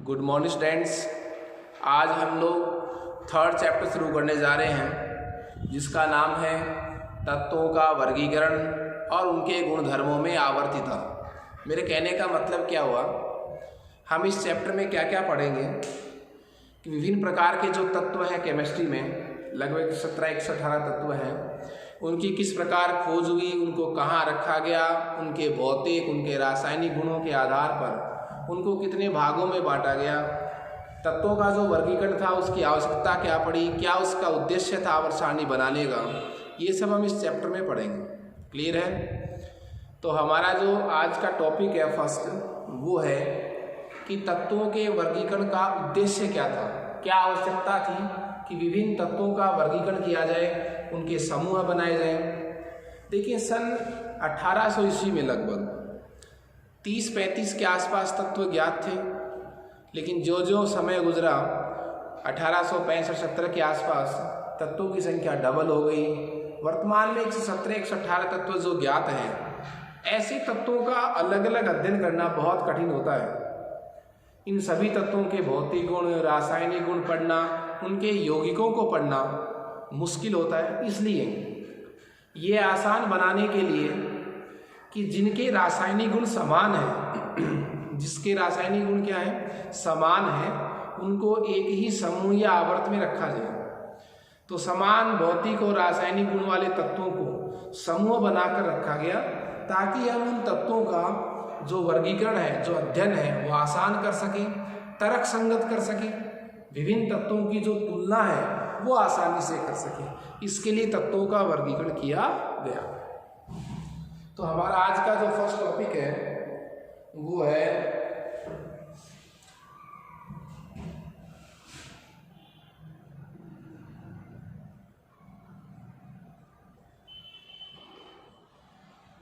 Good morning students. आज हम लोग थर्ड चैप्टर शुरू करने जा रहे हैं जिसका नाम है तत्वों का वर्गीकरण और उनके गुणधर्मों में आवर्तिता। मेरे कहने का मतलब क्या हुआ, हम इस चैप्टर में क्या क्या पढ़ेंगे कि विभिन्न प्रकार के जो तत्व हैं केमिस्ट्री में, लगभग 17-18 तत्व हैं, उनकी किस प्रकार खोज हुई, उनको कहाँ रखा गया, उनके भौतिक उनके रासायनिक गुणों के आधार पर उनको कितने भागों में बांटा गया, तत्वों का जो वर्गीकरण था उसकी आवश्यकता क्या पड़ी, क्या उसका उद्देश्य था आवर्त सारणी बनाने का, ये सब हम इस चैप्टर में पढ़ेंगे। क्लियर है? तो हमारा जो आज का टॉपिक है फर्स्ट, वो है कि तत्वों के वर्गीकरण का उद्देश्य क्या था, क्या आवश्यकता थी कि विभिन्न तत्वों का वर्गीकरण किया जाए, उनके समूह बनाए जाएं। देखिए, सन 1800 ईस्वी में लगभग 30-35 के आसपास तत्व ज्ञात थे, लेकिन जो जो समय गुजरा 1865-70 के आसपास तत्वों की संख्या डबल हो गई। वर्तमान में 117-118 तत्व जो ज्ञात हैं। ऐसे तत्वों का अलग अलग अध्ययन करना बहुत कठिन होता है। इन सभी तत्वों के भौतिक गुण, रासायनिक गुण पढ़ना, उनके यौगिकों को पढ़ना मुश्किल होता है। इसलिए ये आसान बनाने के लिए कि जिनके रासायनिक गुण समान हैं, जिसके रासायनिक गुण क्या है, समान है, उनको एक ही समूह या आवर्त में रखा जाए। तो समान भौतिक और रासायनिक गुण वाले तत्वों को समूह बनाकर रखा गया ताकि हम उन तत्वों का जो वर्गीकरण है, जो अध्ययन है, वो आसान कर सकें, तर्क संगत कर सकें, विभिन्न तत्वों की जो तुलना है वो आसानी से कर सकें। इसके लिए तत्वों का वर्गीकरण किया गया। तो हमारा आज का जो फर्स्ट टॉपिक है वो है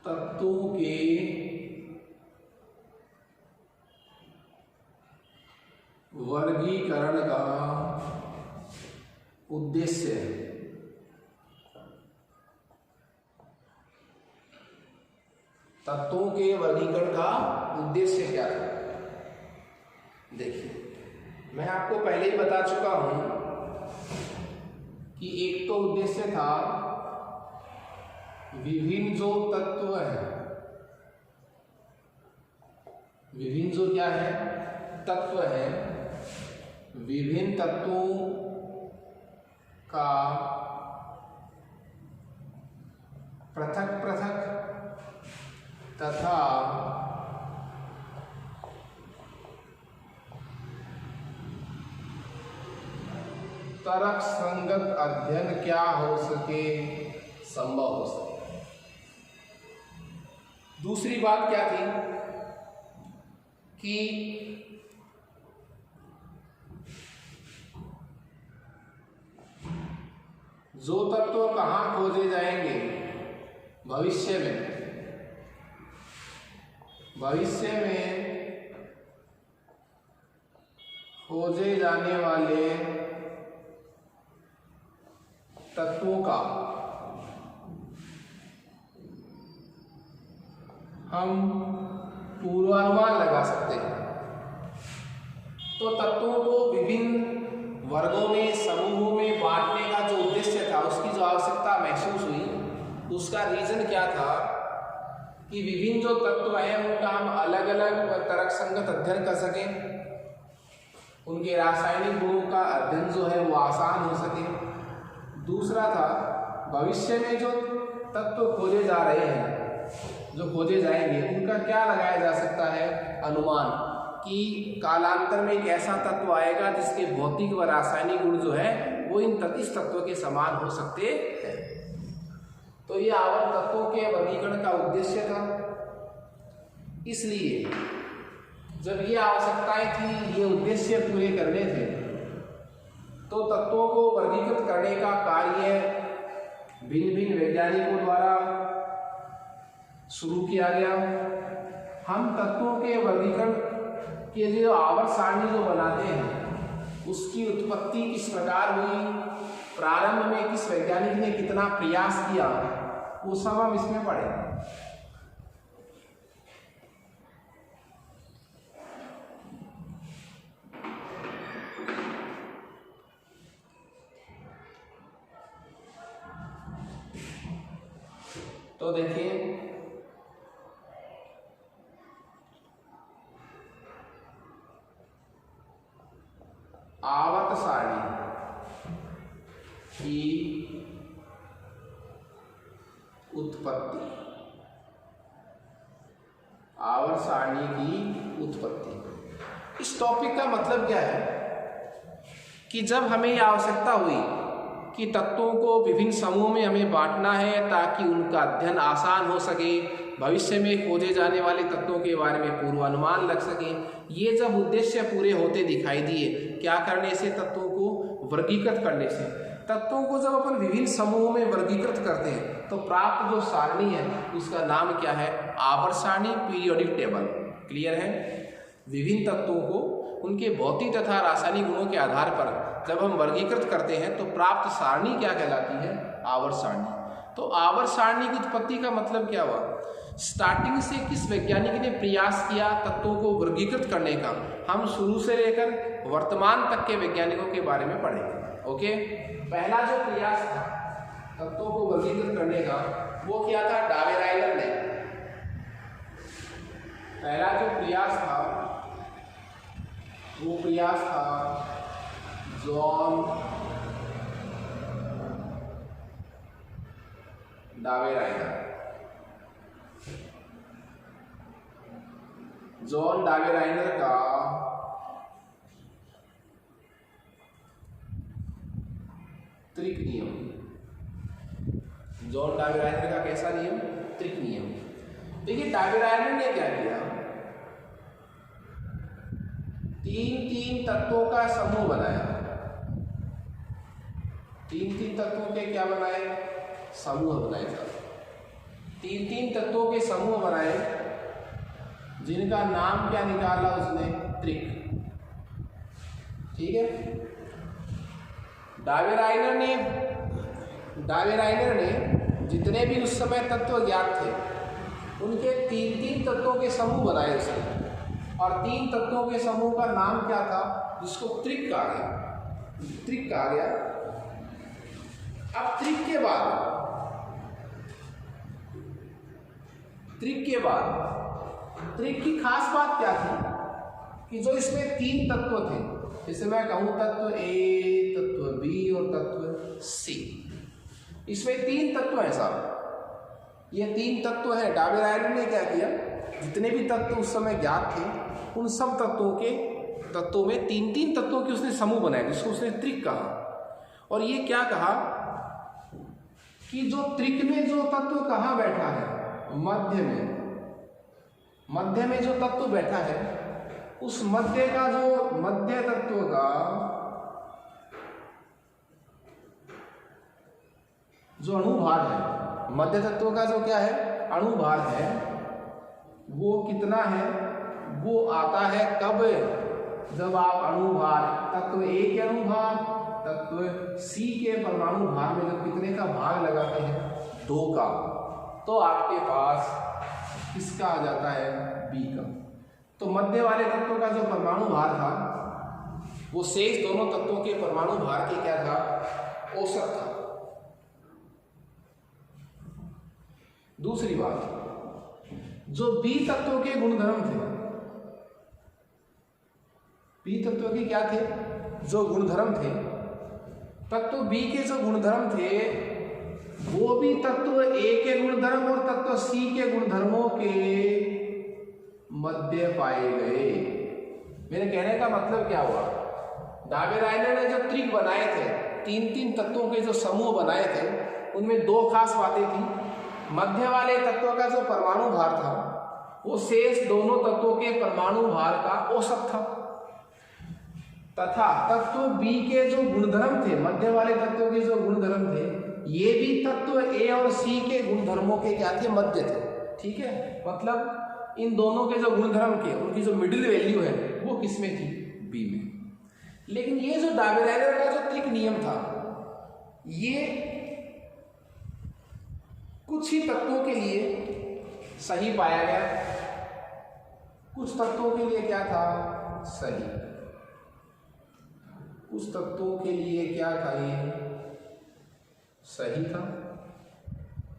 तत्वों के वर्गीकरण का उद्देश्य। तत्वों के वर्गीकरण का उद्देश्य क्या था? देखिए, मैं आपको पहले ही बता चुका हूं कि एक तो उद्देश्य था विभिन्न जो तत्व है, विभिन्न जो क्या है, तत्व है, विभिन्न तत्वों का पृथक पृथक तथा तर्क संगत अध्ययन क्या हो सके, संभव हो सके। दूसरी बात क्या थी कि जो तत्व कहाँ खोजे जाएंगे भविष्य में, भविष्य में खोजे जाने वाले तत्वों का हम पूर्वानुमान लगा सकते हैं। तो तत्वों को विभिन्न वर्गों में, समूहों में बांटने का जो उद्देश्य था, उसकी जो आवश्यकता महसूस हुई, उसका रीजन क्या था कि विभिन्न जो तत्व हैं उनका हम अलग अलग तर्क संगत अध्ययन कर सकें, उनके रासायनिक गुणों का अध्ययन जो है वो आसान हो सके। दूसरा था भविष्य में जो तत्व खोजे जा रहे हैं, जो खोजे जाएंगे, उनका क्या लगाया जा सकता है अनुमान, कि कालांतर में एक ऐसा तत्व आएगा जिसके भौतिक व रासायनिक गुण जो है वो इस तत्व के समान हो सकते हैं। तो ये आवर्त तत्वों के वर्गीकरण का उद्देश्य था। इसलिए जब ये आवश्यकताएं थी, ये उद्देश्य पूरे करने थे, तो तत्वों को वर्गीकृत करने का कार्य भिन्न भिन्न वैज्ञानिकों द्वारा शुरू किया गया। हम तत्वों के वर्गीकरण के जो आवर्त सारणी जो बनाते हैं, उसकी उत्पत्ति किस प्रकार हुई, प्रारंभ में किस वैज्ञानिक ने कितना प्रयास किया, वो सब हम इसमें पढ़ेंगे। तो देखिए आवर्त सारणी की उत्पत्ति, आवर्त सारणी की उत्पत्ति। इस टॉपिक का मतलब क्या है कि जब हमें यह आवश्यकता हुई कि तत्वों को विभिन्न समूहों में हमें बांटना है ताकि उनका अध्ययन आसान हो सके, भविष्य में खोजे जाने वाले तत्वों के बारे में पूर्वानुमान लग सके, ये जब उद्देश्य पूरे होते दिखाई दिए, क्या करने से, तत्वों को वर्गीकृत करने से। तत्वों को जब अपन विभिन्न समूहों में वर्गीकृत करते हैं तो प्राप्त जो सारणी है उसका नाम क्या है, आवर्त सारणी, पीरियोडिक टेबल। क्लियर है। विभिन्न तत्वों को उनके भौतिक तथा रासायनिक गुणों के आधार पर जब हम वर्गीकृत करते हैं तो प्राप्त सारणी क्या कहलाती है, आवर्त सारणी। तो आवर्त सारणी की उत्पत्ति का मतलब क्या हुआ, स्टार्टिंग से किस वैज्ञानिक ने प्रयास किया तत्वों को वर्गीकृत करने का, हम शुरू से लेकर वर्तमान तक के वैज्ञानिकों के बारे में पढ़ेंगे। ओके। पहला जो प्रयास था तत्वों को वर्गीकृत करने का वो क्या था, डावेराइनर ने। पहला जो प्रयास था वो प्रयास था जॉन डावेराइनर। जॉन डावेराइनर का त्रिक नियम। जॉन डावेराइनर का कैसा नियम, त्रिक नियम। देखिए डावेराइनर ने क्या किया, तीन तत्वों का समूह बनाया। तीन तत्वों के क्या बनाए, समूह बनाए। तीन तत्वों के समूह बनाए जिनका नाम क्या निकाला उसने, त्रिक। ठीक है। डावेराइनर ने जितने भी उस समय तत्व ज्ञात थे उनके तीन तत्वों के समूह बनाए उसने, और तीन तत्वों के समूह का नाम क्या था, जिसको त्रिक कहा गया, त्रिक कहा गया। अब त्रिक त्रिक की खास बात क्या थी कि जो इसमें तीन तत्व थे, जैसे मैं कहूं तत्व ए, तत्व बी और तत्व सी, इसमें तीन तत्व है साहब। ये तीन तत्व है। डावेराइनर ने क्या किया, जितने भी तत्व उस समय ज्ञात थे उन सब तत्वों में तीन तत्वों के उसने समूह बनाए जिसको उसने त्रिक कहा। और ये क्या कहा कि जो त्रिक में जो तत्व कहाँ बैठा है, मध्य में जो तत्व बैठा है उस मध्य का जो मध्य तत्व का जो अणुभार है, मध्य तत्व का जो क्या है, अणुभार है, वो कितना है, वो आता है कब, जब आप अणुभार तत्व ए के अणुभार तत्व सी के परमाणु भार में जब कितने का भाग लगाते हैं, 2 का, तो आपके पास किसका आ जाता है, बी का। तो मध्य वाले तत्व का जो परमाणु भार था वो शेष दोनों तत्वों के परमाणु भार के क्या था, औसत था। दूसरी बात, जो बी तत्वों के गुणधर्म थे, बी तत्व के क्या थे, जो गुणधर्म थे, तत्व बी के जो गुणधर्म थे वो भी तत्व ए के गुणधर्म और तत्व सी के गुणधर्मों के मध्य पाए गए। मेरे कहने का मतलब क्या हुआ, डावेराइनर ने जो त्रिक बनाए थे, तीन तत्वों के जो समूह बनाए थे, उनमें 2 खास बातें थी। मध्य वाले तत्व का जो परमाणु भार था वो शेष दोनों तत्वों के परमाणु भार का औसत था, तथा तत्व बी के जो गुणधर्म थे, मध्य वाले तत्व के जो गुणधर्म थे, ये भी तत्व ए और सी के गुणधर्मों के क्या थे, मध्य थे। ठीक है, मतलब इन दोनों के जो गुणधर्म के उनकी जो मिडिल वैल्यू है वो किसमें थी, बी में। लेकिन ये जो डावेराइनर का जो त्रिक नियम था, ये कुछ ही तत्वों के लिए सही पाया गया, कुछ तत्वों के लिए क्या था, सही, कुछ तत्वों के लिए क्या था, ये सही था,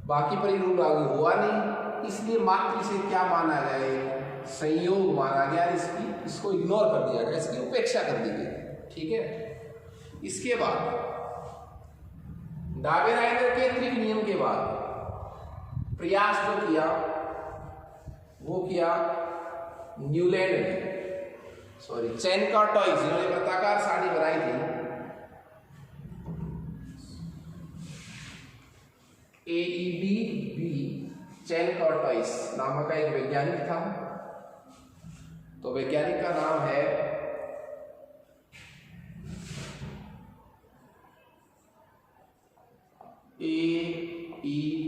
बाकी पर ये रूल लागू हुआ नहीं, इसलिए मात्र इसे क्या माना गया, संयोग माना गया, इसको इग्नोर कर दिया गया, इसकी उपेक्षा कर दी गई। ठीक है। इसके बाद डावेराइडर के त्रिक नियम के बाद प्रयास जो किया वो किया न्यूलैंड ने, चैनकर टॉयज, जिन्होंने वृत्ताकार सारणी बनाई थी, AEBB चैनकर टॉयज नामक का एक वैज्ञानिक था। तो वैज्ञानिक का नाम है AEBB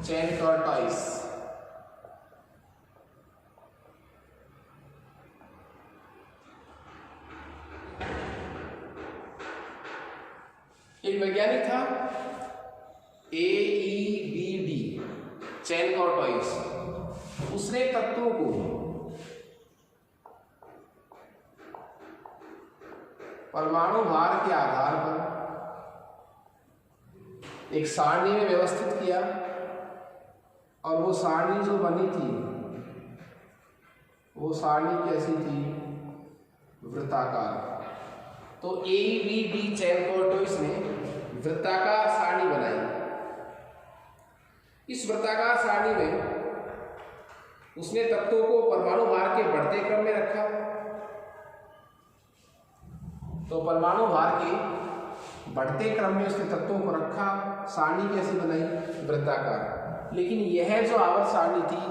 चैनकर टॉयज। एक वैज्ञानिक था AEBD चैनकर टॉयज। उसने तत्वों को परमाणु भार के आधार पर एक सारणी में व्यवस्थित किया, और वो सारणी जो बनी थी वो सारणी कैसी थी, वृत्ताकार। तो AEBD चैनकर टॉयज ने वृत्ताकार सारणी बनाई। इस वृत्ताकार सारणी में उसने तत्वों को परमाणु भार के बढ़ते क्रम में रखा। तो परमाणु भार के बढ़ते क्रम में उसने तत्वों को रखा, सारणी कैसी बनाई, वृत्ताकार। लेकिन यह जो आवर्त सारणी थी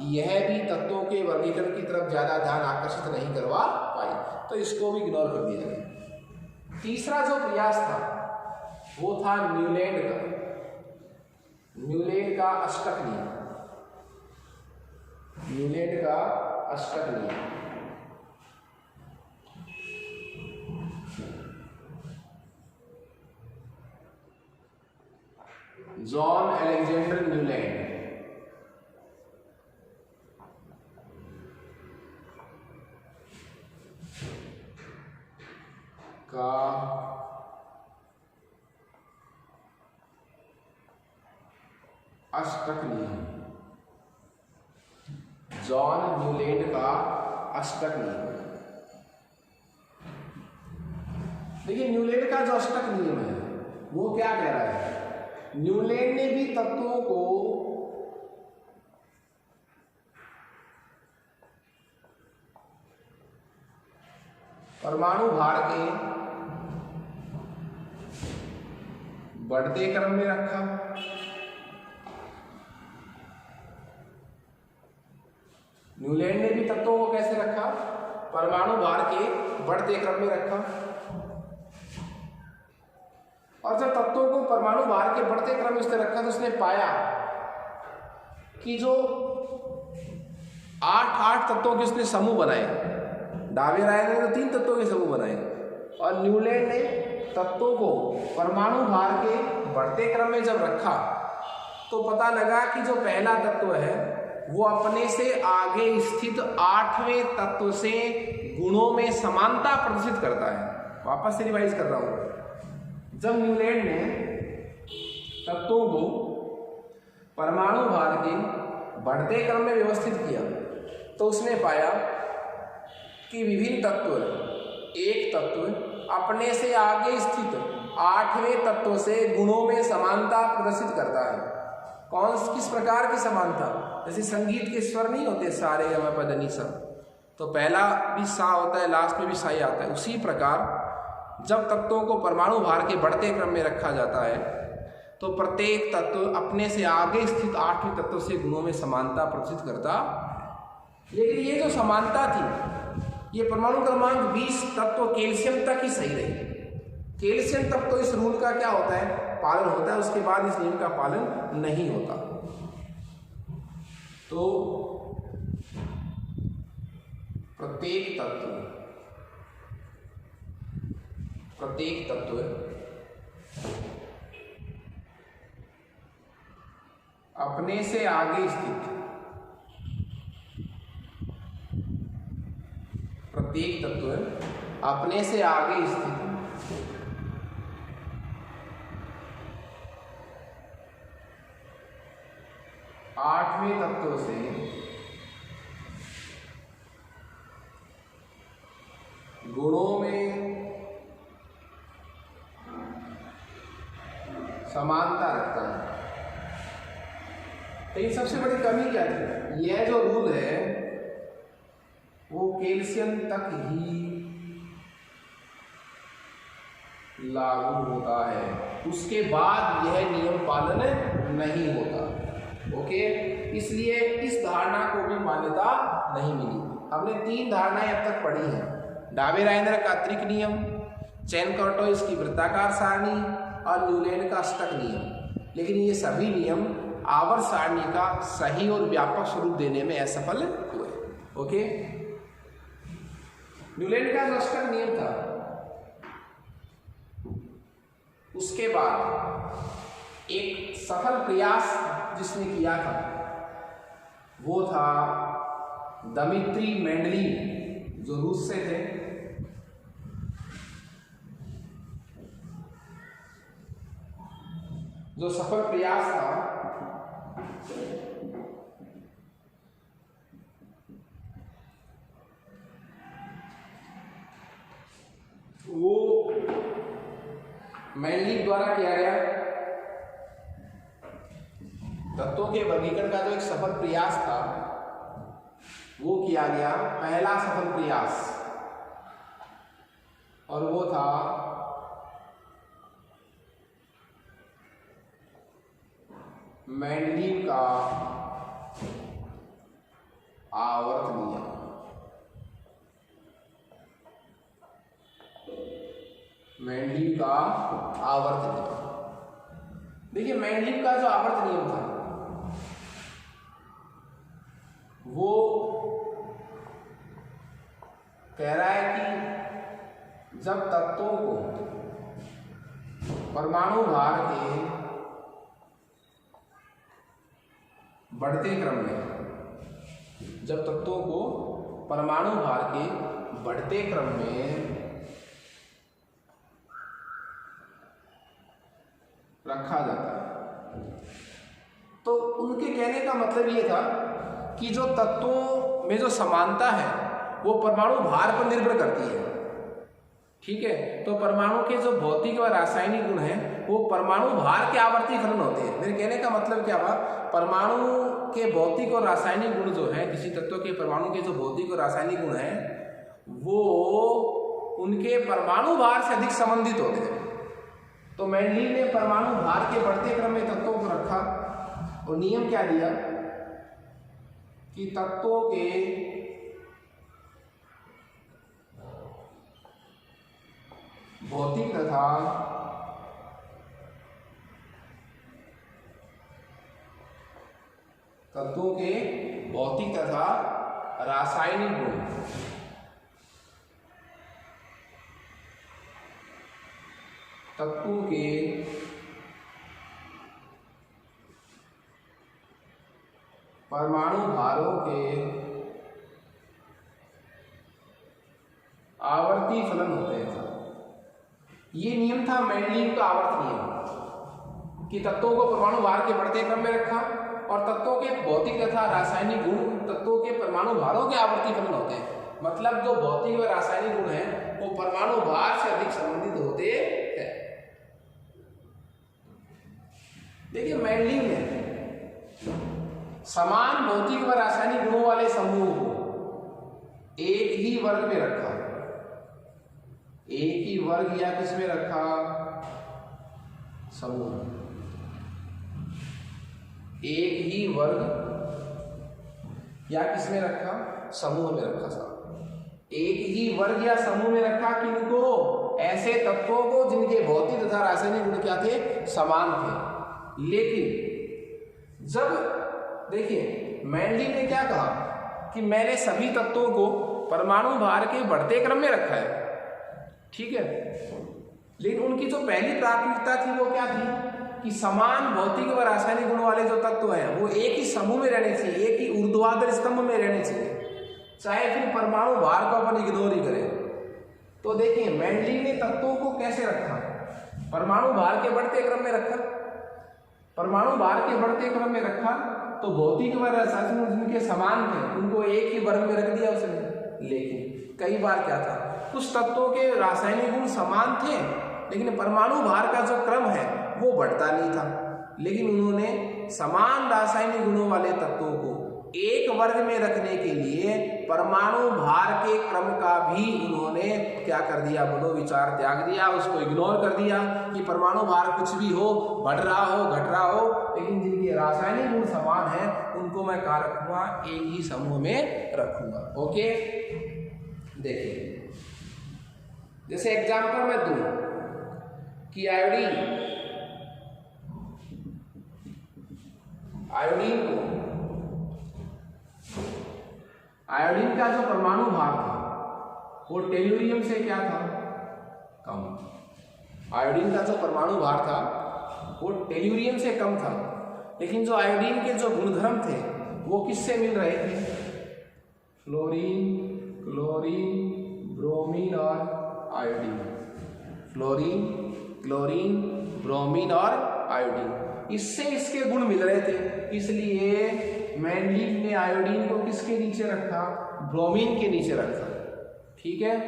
यह भी तत्वों के वर्गीकरण की तरफ ज्यादा ध्यान आकर्षित नहीं करवा पाई, तो इसको भी इग्नोर कर दिया गया। तीसरा जो प्रयास था वो था न्यूलैंड का अष्टक नियम। न्यूलैंड का अष्टक नियम जॉन अलेक्जेंडर न्यूलैंड का अष्टक नियम। जॉन न्यूलैंड का अष्टक नियम। देखिए न्यूलैंड का जो अष्टक नियम है वो क्या कह रहा है, न्यूलैंड ने भी तत्वों को परमाणु भार के बढ़ते क्रम में रखा। न्यूलैंड ने भी तत्वों को कैसे रखा, परमाणु भार के बढ़ते क्रम में रखा। और जब तत्वों को परमाणु भार के बढ़ते क्रम में उसने रखा तो उसने पाया कि जो 8 तत्वों के उसने समूह बनाए, डावेरायर ने तो 3 तत्वों के समूह बनाए, और न्यूलैंड ने तत्वों को परमाणु भार के बढ़ते क्रम में जब रखा तो पता लगा कि जो पहला तत्व है वो अपने से आगे स्थित 8वें तत्व से गुणों में समानता प्रदर्शित करता है। वापस से रिवाइज कर रहा हूं। जब न्यूलैंड ने तत्वों को परमाणु भार के बढ़ते क्रम में व्यवस्थित किया तो उसने पाया कि विभिन्न तत्व, एक तत्व अपने से आगे स्थित 8वें तत्व से गुणों में समानता प्रदर्शित करता है। किस प्रकार की समानता, जैसे संगीत के स्वर नहीं होते सा रे ग म प ध नि सा, तो पहला भी सा होता है, लास्ट में भी सा ही आता है। उसी प्रकार जब तत्वों को परमाणु भार के बढ़ते क्रम में रखा जाता है तो प्रत्येक तत्व अपने से आगे स्थित 8वें तत्व से गुणों में समानता प्रदर्शित करता। लेकिन ये जो समानता थी ये परमाणु क्रमांक 20 तत्व कैल्शियम तक ही सही रही। कैल्शियम तक तो इस रूल का क्या होता है, पालन होता है, उसके बाद इस नियम का पालन नहीं होता। तो प्रत्येक तत्व अपने से आगे स्थित, प्रत्येक तत्व अपने से आगे स्थित 8वें तत्व से गुणों में समानता रखता है। लेकिन सबसे बड़ी कमी क्या थी? यह जो रूल है वो कैल्शियम तक ही लागू होता है, उसके बाद यह नियम पालन नहीं होता। ओके, इसलिए इस धारणा को भी मान्यता नहीं मिली। हमने 3 धारणाएं अब तक पढ़ी हैं, डाबेराइनर का त्रिक नियम, चेन-कार्टोइस की वृत्ताकार सारणी और न्यूलैंड का अष्टक नियम। लेकिन ये सभी नियम आवर्त सारणी का सही और व्यापक स्वरूप देने में असफल हुए। ओके, न्यूलैंड का जो अष्टक नियम था, उसके बाद एक सफल प्रयास जिसने किया था वो था दमित्री मेंडलीव, जो रूस से थे। जो सफल प्रयास था वो मेंडलीव द्वारा किया गया। तत्वों के वर्गीकरण का जो एक सफल प्रयास था वो किया गया, पहला सफल प्रयास, और वो था मेंडलीव का आवर्त नियम। मेंडलीव का आवर्त नियम। देखिए, मेंडलीव का जो आवर्त नियम था वो कह रहा है कि जब तत्वों को परमाणु भार के बढ़ते क्रम में, जब तत्वों को परमाणु भार के बढ़ते क्रम में रखा जाता है, तो उनके कहने का मतलब ये था कि जो तत्वों में जो समानता है वो परमाणु भार पर निर्भर करती है। ठीक है, तो परमाणु के जो भौतिक और रासायनिक गुण हैं वो परमाणु भार के आवर्ती फलन होते हैं। मेरे कहने का मतलब क्या हुआ? परमाणु के भौतिक और रासायनिक गुण जो है, किसी तत्व के परमाणु के जो भौतिक और रासायनिक गुण हैं वो उनके परमाणु भार से अधिक संबंधित होते हैं। तो मेंडलीव ने परमाणु भार के बढ़ते क्रम में तत्वों को रखा और नियम क्या दिया कि तत्वों के भौतिक तथा रासायनिक गुण तत्वों के परमाणु भारों के आवर्ती फलन होते हैं। ये नियम था मेंडलीव का आवर्त नियम, कि तत्वों को परमाणु भार के बढ़ते क्रम में रखा और तत्वों के भौतिक तथा रासायनिक गुण तत्वों के परमाणु भारों के आवर्ती फलन होते हैं। मतलब जो भौतिक और रासायनिक गुण हैं वो परमाणु भार से अधिक संबंधित होते हैं। देखिए, मेंडलीव ने समान भौतिक व रासायनिक गुणों वाले समूह को एक ही वर्ग में रखा। एक ही वर्ग या किसमें रखा? समूह। एक ही वर्ग या किसमें रखा? समूह में रखा। साहब, एक ही वर्ग या समूह में रखा किनको? ऐसे तत्वों को जिनके भौतिक तथा रासायनिक गुण क्या थे? समान थे। लेकिन जब देखिए, मेंडलीव ने क्या कहा कि मैंने सभी तत्वों को परमाणु भार के बढ़ते क्रम में रखा है, ठीक है, लेकिन उनकी जो पहली प्राथमिकता थी वो क्या थी कि समान भौतिक व रासायनिक गुण वाले जो तत्व हैं वो एक ही समूह में रहने चाहिए, एक ही ऊर्ध्वाधर स्तंभ में रहने चाहिए, चाहे फिर परमाणु भार को अपन इग्नोर ही करें। तो देखिए, मेंडलीव ने तत्वों को कैसे रखा? परमाणु भार के बढ़ते क्रम में रखा। परमाणु भार के बढ़ते क्रम में रखा तो भौतिक व रासायनिक जिनके समान थे उनको एक ही वर्ग में रख दिया उसने। लेकिन कई बार क्या था, कुछ तत्वों के रासायनिक गुण समान थे लेकिन परमाणु भार का जो क्रम है वो बढ़ता नहीं था, लेकिन उन्होंने समान रासायनिक गुणों वाले तत्वों को एक वर्ग में रखने के लिए परमाणु भार के क्रम का भी उन्होंने क्या कर दिया, बोलो, विचार त्याग दिया, उसको इग्नोर कर दिया कि परमाणु भार कुछ भी हो, बढ़ रहा हो घट रहा हो, लेकिन जिनके रासायनिक गुण समान है उनको मैं कहाँ रखूंगा, एक ही समूह में रखूंगा। ओके, देखिए जैसे एग्जाम्पल मैं दूं कि आयोडीन का जो परमाणु भार था वो टेल्यूरियम से क्या था, कम। आयोडीन का जो परमाणु भार था वो टेल्यूरियम से कम था, लेकिन जो आयोडीन के जो गुणधर्म थे वो किससे मिल रहे थे, फ्लोरीन, क्लोरीन, ब्रोमीन और आयोडीन। फ्लोरीन, क्लोरीन, ब्रोमीन और आयोडीन, इससे इसके गुण मिल रहे थे, इसलिए मेंडलीव ने आयोडीन को किसके नीचे रखा, ब्रोमीन के नीचे रखा। ठीक है,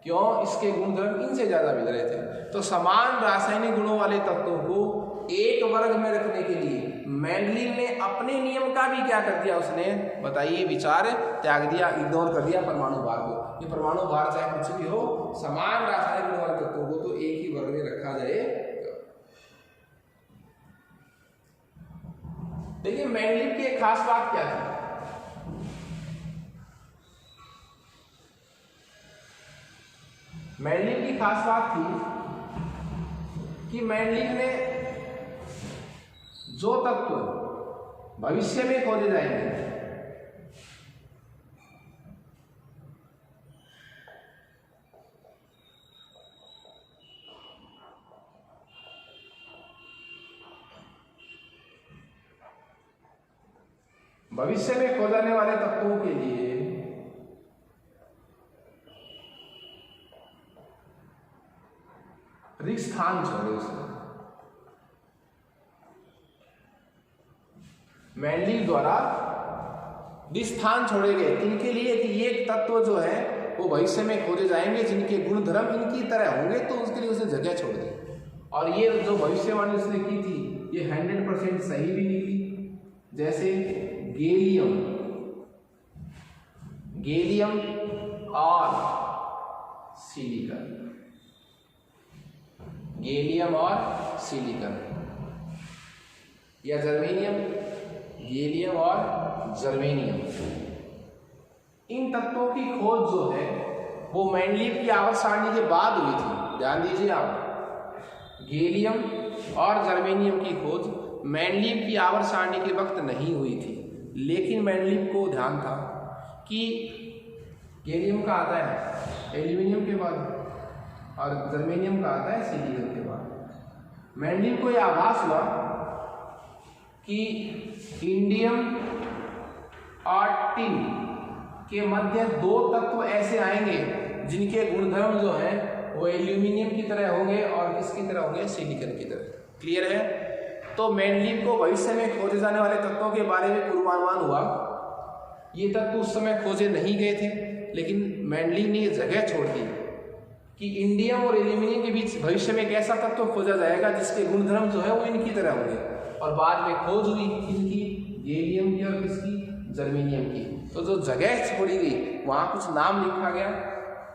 क्यों, इसके गुणधर्म इनसे ज्यादा मिल रहे थे। तो समान रासायनिक गुणों वाले तत्वों को एक वर्ग में रखने के लिए मेंडलीव ने अपने नियम का भी क्या कर दिया, उसने, बताइए, विचार त्याग दिया, इग्नोर कर दिया परमाणु भार को। ये परमाणु भार चाहे कुछ भी हो, समान रासायनिक गुणों वाले तत्वों को तो एक ही वर्ग में रखा जाए। देखिए मेंडलीव की एक खास बात क्या थी, मेंडलीव की खास बात थी कि मेंडलीव ने जो तत्व भविष्य में खोजे जाएंगे, भविष्य में खो जाने वाले तत्वों के लिए रिक्त स्थान छोड़े उसने। मेंडलीव द्वारा रिक्त स्थान छोड़े गए इनके लिए कि ये तत्व जो है वो भविष्य में खोजे जाएंगे जिनके गुणधर्म इनकी तरह होंगे, तो उसके लिए उसने जगह छोड़ दी। और ये जो भविष्यवाणी उसने की थी ये 100% सही भी निकली। जैसे गैलियम और सिलिकॉन, गैलियम और सिलिकॉन, या जर्मेनियम, गैलियम और जर्मेनियम, इन तत्वों की खोज जो है वो मेंडलीव की आवर्त सारणी के बाद हुई थी। ध्यान दीजिए आप, गैलियम और जर्मेनियम की खोज मेंडलीव की आवर्त सारणी के वक्त नहीं हुई थी, लेकिन मेंडलीव को ध्यान था कि गैलियम का आता है एल्यूमिनियम के बाद और जर्मेनियम का आता है सिलिकॉन के बाद। मेंडलीव को यह आभास हुआ कि इंडियम और टिन के मध्य दो तत्व ऐसे आएंगे जिनके गुणधर्म जो है वो एल्यूमिनियम की तरह होंगे और किसकी तरह होंगे, सिलिकॉन की तरह। क्लियर है? तो मेंडलीव को भविष्य में खोजे जाने वाले तत्वों के बारे में पूर्वानुमान हुआ। ये तत्व उस समय खोजे नहीं गए थे, लेकिन मेंडलीव ने ये जगह छोड़ दी कि इंडियम और एल्यूमिनियम के बीच भविष्य में एक ऐसा तत्व खोजा जाएगा जिसके गुणधर्म जो है वो इनकी तरह होंगे। और बाद में खोज हुई इनकी, गैलियम की और किसकी, जर्मेनियम की। तो जो जगह छोड़ी गई वहां कुछ नाम लिखा गया।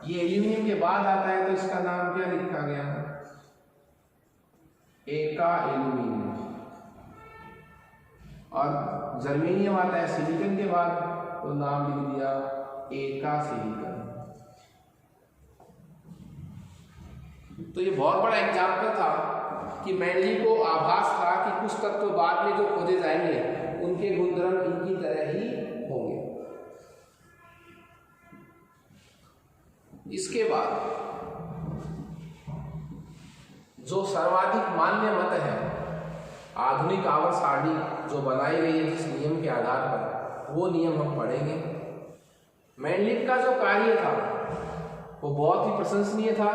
ये एल्यूमिनियम के बाद आता है तो इसका नाम क्या लिखा गया, एका एल्यूमिनियम। और जर्मेनियम आता है सिलिकॉन के बाद तो नाम लिख दिया एका सिलिकॉन। तो ये बहुत बड़ा एग्जाम्पल था कि मेंडलीव को आभास था कि कुछ तत्व बाद में जो खोजे जाएंगे उनके गुणधर्म इनकी तरह ही होंगे। इसके बाद जो सर्वाधिक मान्य मत है, आधुनिक आवर्त सारणी जो बनाई गई है जिस नियम के आधार पर, वो नियम हम पढ़ेंगे। मेंडलीव का जो कार्य था वो बहुत ही प्रशंसनीय था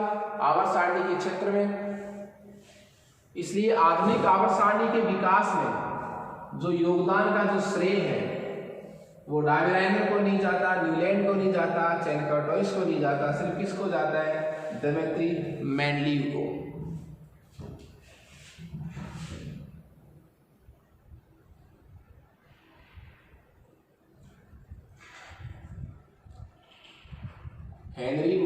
आवर्त सारणी के क्षेत्र में। इसलिए आधुनिक आवर्त सारणी के विकास में जो योगदान का जो श्रेय है वो डायराइनर को नहीं जाता, न्यूलैंड को नहीं जाता, चैन कर्टोइस को नहीं जाता, सिर्फ किसको जाता है? दिमित्री मेंडलीव को। हेनरी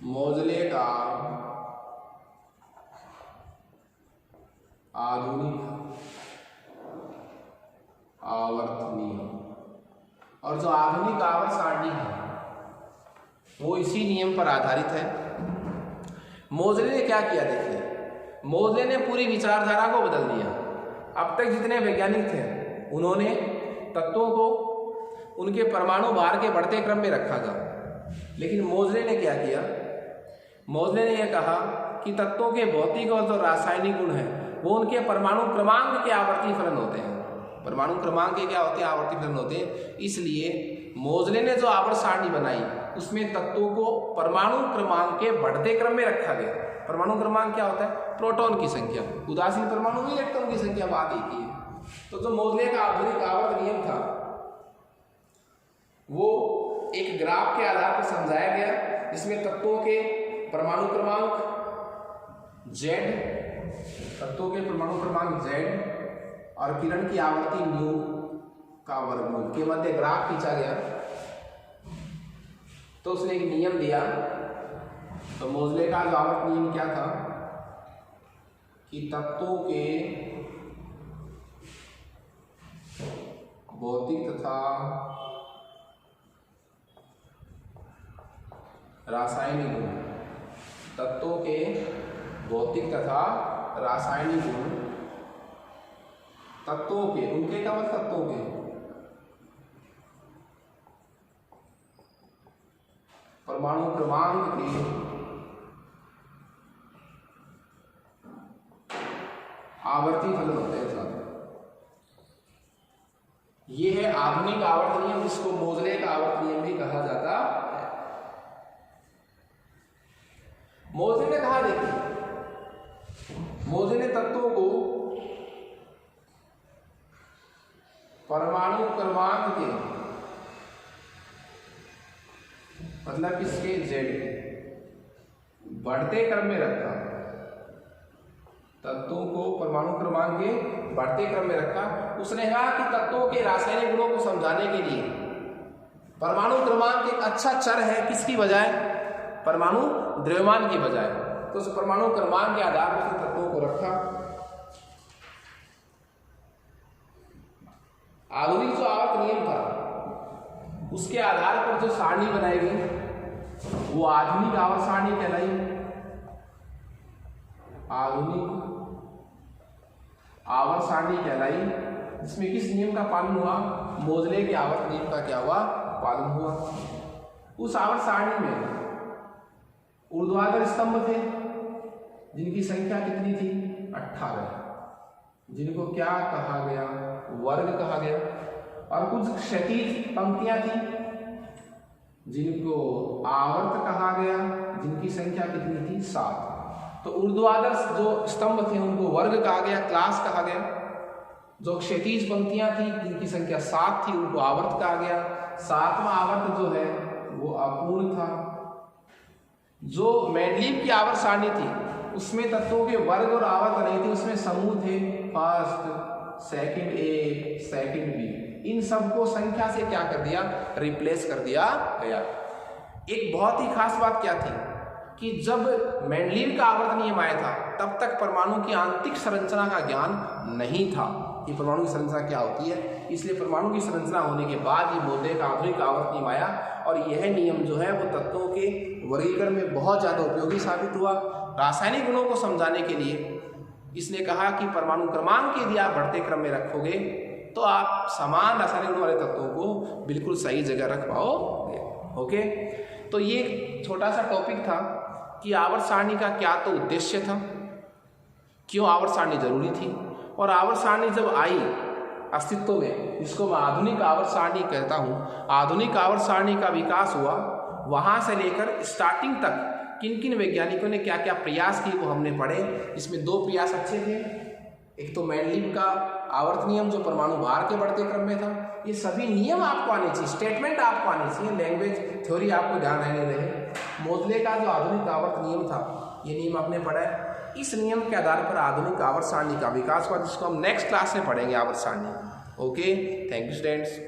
मोजले का आधुनिक आवर्त नियम, और जो आधुनिक आवर्त सारणी है वो इसी नियम पर आधारित है। मोजले ने क्या किया? देखिए, मोजले ने पूरी विचारधारा को बदल दिया। अब तक जितने वैज्ञानिक थे उन्होंने तत्वों को उनके परमाणु भार के बढ़ते क्रम में रखा था, लेकिन मोजले ने क्या किया? मोजले ने यह कहा कि तत्वों के भौतिक और जो रासायनिक गुण हैं वो उनके परमाणु क्रमांक के आवर्ती फलन होते हैं। परमाणु क्रमांक के क्या होते हैं? आवर्ती फलन होते हैं। इसलिए मोजले ने जो आवर्त सारणी बनाई उसमें तत्वों को परमाणु क्रमांक के बढ़ते क्रम में रखा गया। परमाणु क्रमांक क्या होता है? प्रोटॉन की संख्या। उदासीन परमाणु में इलेक्ट्रॉन की संख्या बात एक ही है। तो जो मोजले का आधुनिक आवर्त नियम था वो एक ग्राफ के आधार पर समझाया गया, जिसमें तत्वों के परमाणु क्रमांक Z, तत्वों के परमाणु क्रमांक Z और किरण की आवृत्ति न्यू का वर्गमूल के मध्य ग्राफ खींचा गया। तो उसने एक नियम दिया। तो मोजले का जो आवर्त नियम क्या था कि तत्वों के भौतिक तथा रासायनिक गुण, तत्वों के भौतिक तथा रासायनिक गुण, तत्वों के, उनके क्या मतलब? तत्वों के परमाणु क्रमांक के आवर्ती फलन होते हैं साथ। ये है आधुनिक आवर्त नियम, जिसको मोजले का आवर्त नियम भी कहा जाता है। मोजले ने कहा, देखिए, मोजले ने तत्वों को परमाणु क्रमांक के, मतलब किसके? Z, बढ़ते क्रम में रखा। तत्वों को परमाणु क्रमांक के बढ़ते क्रम में रखा। उसने कहा कि तत्वों के रासायनिक गुणों को समझाने के लिए परमाणु क्रमांक एक अच्छा चर है, किसकी बजाय? परमाणु द्रव्यमान की बजाय। तो उस परमाणु क्रमांक के आधार पर उसने तत्वों को रखा। आधुनिक जो आवर्त नियम था उसके आधार पर जो सारणी बनाई गई वो आधुनिक आवर्त सारणी कहलाई। आधुनिक आवर्त सारणी कहलाई, जिसमें किस नियम का पालन हुआ? मोजले के आवर्त नियम का क्या हुआ? पालन हुआ। उस आवर्त सारणी में ऊर्ध्वाधर स्तंभ थे जिनकी संख्या कितनी थी? 18, जिनको क्या कहा गया? वर्ग कहा गया। और कुछ क्षैतिज पंक्तियां थी जिनको आवर्त कहा गया, जिनकी संख्या कितनी थी? 7। तो ऊर्ध्वाधर जो स्तंभ थे उनको वर्ग कहा गया, क्लास कहा गया। जो क्षैतिज पंक्तियां थी जिनकी संख्या 7 थी उनको आवर्त कहा गया। 7वां आवर्त जो है वो अपूर्ण था। जो मेंडलीव की आवर्त सारणी थी उसमें तत्वों के वर्ग और आवर्त नहीं थे, उसमें समूह थे, first, second A, second B. इन सबको संख्या से क्या कर दिया? रिप्लेस कर दिया गया। एक बहुत ही खास बात क्या थी कि जब मेंडलीव का आवर्त नियम आया था तब तक परमाणु की आंतरिक संरचना का ज्ञान नहीं था कि परमाणु की संरचना क्या होती है। इसलिए परमाणु की संरचना होने के बाद ये मोजले का आधुनिक आवर्त नियम आया, और यह नियम जो है वो तत्वों के वर्गीकरण में बहुत ज़्यादा उपयोगी साबित हुआ। रासायनिक गुणों को समझाने के लिए इसने कहा कि परमाणु क्रमांक यदि आप बढ़ते क्रम में रखोगे तो आप समान रासायनिक गुण वाले तत्वों को बिल्कुल सही जगह रख पाओगे। ओके, तो ये छोटा सा टॉपिक था कि आवर्त सारणी का क्या तो उद्देश्य था, क्यों आवर्त सारणी जरूरी थी, और आवर्त सारणी जब आई अस्तित्व में, जिसको मैं आधुनिक आवर्त सारणी कहता हूँ, आधुनिक आवर्त सारणी का विकास हुआ वहाँ से लेकर स्टार्टिंग तक किन किन वैज्ञानिकों ने क्या क्या प्रयास किए वो हमने पढ़े। इसमें 2 प्रयास अच्छे थे, एक तो मेंडलीव का आवर्त नियम जो परमाणु भार के बढ़ते क्रम में था। ये सभी नियम आपको आने चाहिए, स्टेटमेंट आपको आने चाहिए, लैंग्वेज थ्योरी आपको ध्यान रहने रहे। मोजले का जो आधुनिक आवर्त नियम था, ये नियम आपने पढ़ा है। इस नियम के आधार पर आधुनिक आवर्त सारणी का विकास हुआ, जिसको हम नेक्स्ट क्लास में पढ़ेंगे, आवर्त सारणी। Okay, thank you students.